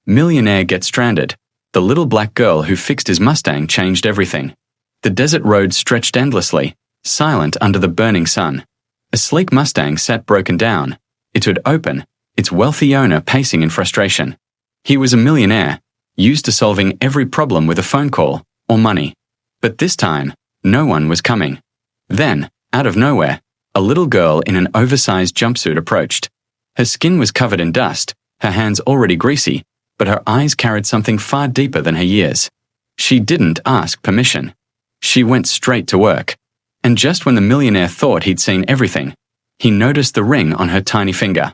Millionaire gets stranded. The little black girl who fixed his Mustang changed everything. The desert road stretched endlessly, silent under the burning sun. A sleek Mustang sat broken down. It would open, its wealthy owner pacing in frustration. He was a millionaire, used to solving every problem with a phone call or money. But this time, no one was coming. Then, out of nowhere, a little girl in an oversized jumpsuit approached. Her skin was covered in dust, her hands already greasy, but her eyes carried something far deeper than her years. She didn't ask permission. She went straight to work. And just when the millionaire thought he'd seen everything, he noticed the ring on her tiny finger.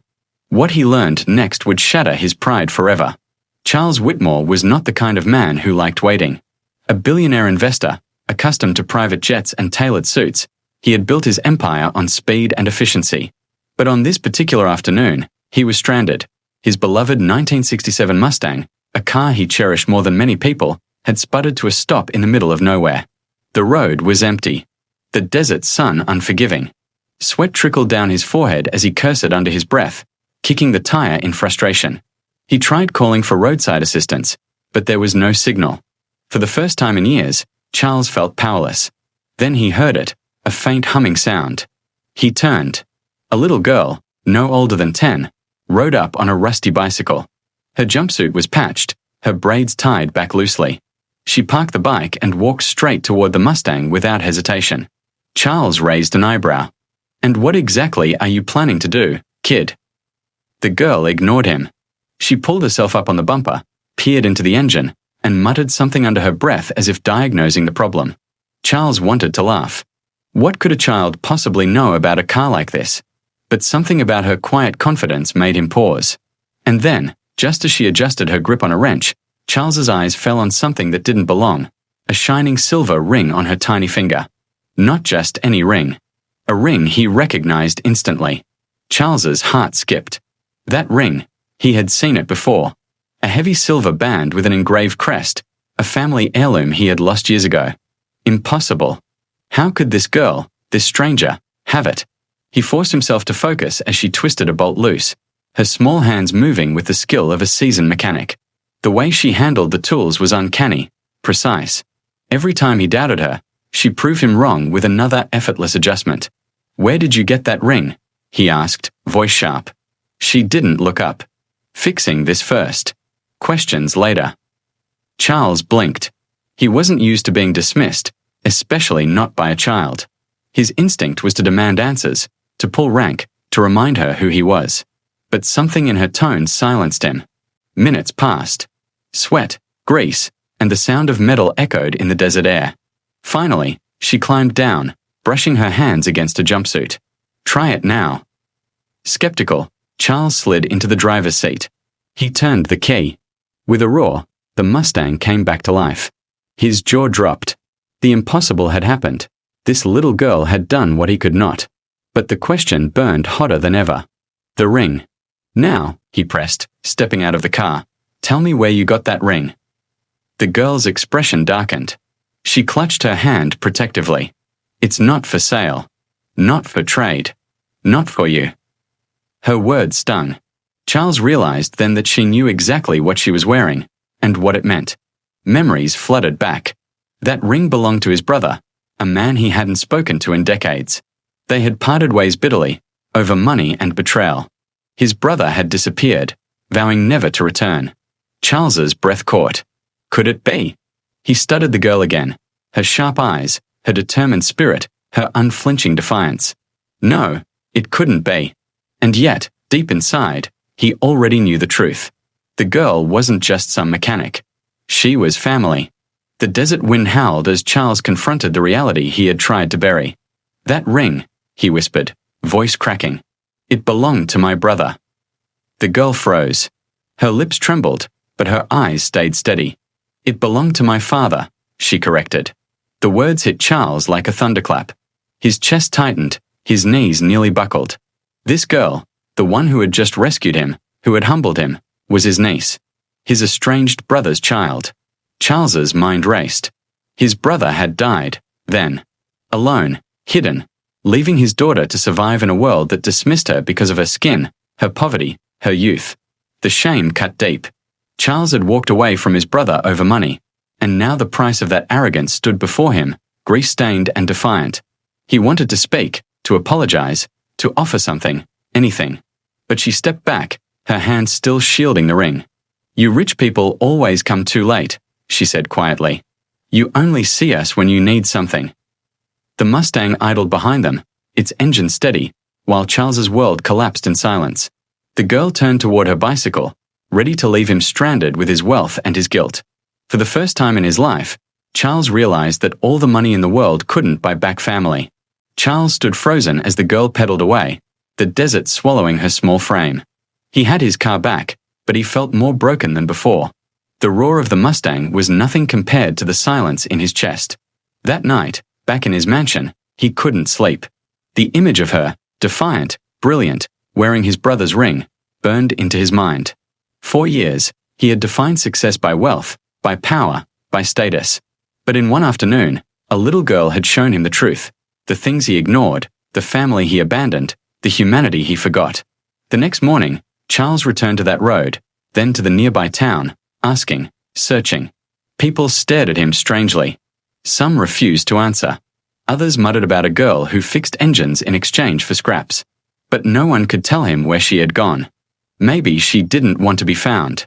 What he learned next would shatter his pride forever. Charles Whitmore was not the kind of man who liked waiting. A billionaire investor, accustomed to private jets and tailored suits, he had built his empire on speed and efficiency. But on this particular afternoon, he was stranded. His beloved 1967 Mustang, a car he cherished more than many people, had sputtered to a stop in the middle of nowhere. The road was empty. The desert sun unforgiving. Sweat trickled down his forehead as he cursed under his breath, kicking the tire in frustration. He tried calling for roadside assistance, but there was no signal. For the first time in years, Charles felt powerless. Then he heard it, a faint humming sound. He turned. A little girl, no older than 10, rode up on a rusty bicycle. Her jumpsuit was patched, her braids tied back loosely. She parked the bike and walked straight toward the Mustang without hesitation. Charles raised an eyebrow. "And what exactly are you planning to do, kid?" The girl ignored him. She pulled herself up on the bumper, peered into the engine, and muttered something under her breath as if diagnosing the problem. Charles wanted to laugh. What could a child possibly know about a car like this? But something about her quiet confidence made him pause. And then, just as she adjusted her grip on a wrench, Charles's eyes fell on something that didn't belong, a shining silver ring on her tiny finger. Not just any ring. A ring he recognized instantly. Charles's heart skipped. That ring, he had seen it before. A heavy silver band with an engraved crest, a family heirloom he had lost years ago. Impossible. How could this girl, this stranger, have it? He forced himself to focus as she twisted a bolt loose, her small hands moving with the skill of a seasoned mechanic. The way she handled the tools was uncanny, precise. Every time he doubted her, she proved him wrong with another effortless adjustment. "Where did you get that ring?" he asked, voice sharp. She didn't look up. Fixing this first. Questions later. Charles blinked. He wasn't used to being dismissed, especially not by a child. His instinct was to demand answers, to pull rank, to remind her who he was. But something in her tone silenced him. Minutes passed. Sweat, grease, and the sound of metal echoed in the desert air. Finally, she climbed down, brushing her hands against a jumpsuit. "Try it now." Skeptical, Charles slid into the driver's seat. He turned the key. With a roar, the Mustang came back to life. His jaw dropped. The impossible had happened. This little girl had done what he could not. But the question burned hotter than ever. The ring. "Now," he pressed, stepping out of the car, "tell me where you got that ring." The girl's expression darkened. She clutched her hand protectively. "It's not for sale. Not for trade. Not for you." Her words stung. Charles realized then that she knew exactly what she was wearing, and what it meant. Memories flooded back. That ring belonged to his brother, a man he hadn't spoken to in decades. They had parted ways bitterly, over money and betrayal. His brother had disappeared, vowing never to return. Charles's breath caught. Could it be? He studied the girl again, her sharp eyes, her determined spirit, her unflinching defiance. No, it couldn't be. And yet, deep inside, he already knew the truth. The girl wasn't just some mechanic. She was family. The desert wind howled as Charles confronted the reality he had tried to bury. "That ring," he whispered, voice cracking. "It belonged to my brother." The girl froze. Her lips trembled, but her eyes stayed steady. "It belonged to my father," she corrected. The words hit Charles like a thunderclap. His chest tightened, his knees nearly buckled. This girl, the one who had just rescued him, who had humbled him, was his niece. His estranged brother's child. Charles's mind raced. His brother had died, then. Alone, hidden, leaving his daughter to survive in a world that dismissed her because of her skin, her poverty, her youth. The shame cut deep. Charles had walked away from his brother over money, and now the price of that arrogance stood before him, grease-stained and defiant. He wanted to speak, to apologize, to offer something, anything. But she stepped back, her hand still shielding the ring. "You rich people always come too late," she said quietly. "You only see us when you need something." The Mustang idled behind them, its engine steady, while Charles's world collapsed in silence. The girl turned toward her bicycle, ready to leave him stranded with his wealth and his guilt. For the first time in his life, Charles realized that all the money in the world couldn't buy back family. Charles stood frozen as the girl pedaled away, the desert swallowing her small frame. He had his car back, but he felt more broken than before. The roar of the Mustang was nothing compared to the silence in his chest. That night, back in his mansion, he couldn't sleep. The image of her, defiant, brilliant, wearing his brother's ring, burned into his mind. For years, he had defined success by wealth, by power, by status. But in one afternoon, a little girl had shown him the truth, the things he ignored, the family he abandoned, the humanity he forgot. The next morning, Charles returned to that road, then to the nearby town, asking, searching. People stared at him strangely. Some refused to answer. Others muttered about a girl who fixed engines in exchange for scraps. But no one could tell him where she had gone. Maybe she didn't want to be found.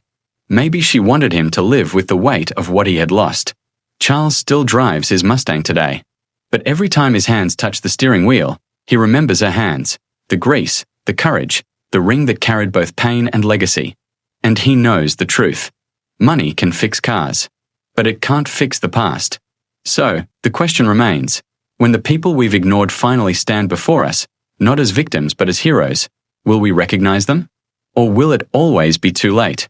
Maybe she wanted him to live with the weight of what he had lost. Charles still drives his Mustang today. But every time his hands touch the steering wheel, he remembers her hands, the grease, the courage, the ring that carried both pain and legacy. And he knows the truth. Money can fix cars, but it can't fix the past. So, the question remains, when the people we've ignored finally stand before us, not as victims but as heroes, will we recognize them? Or will it always be too late?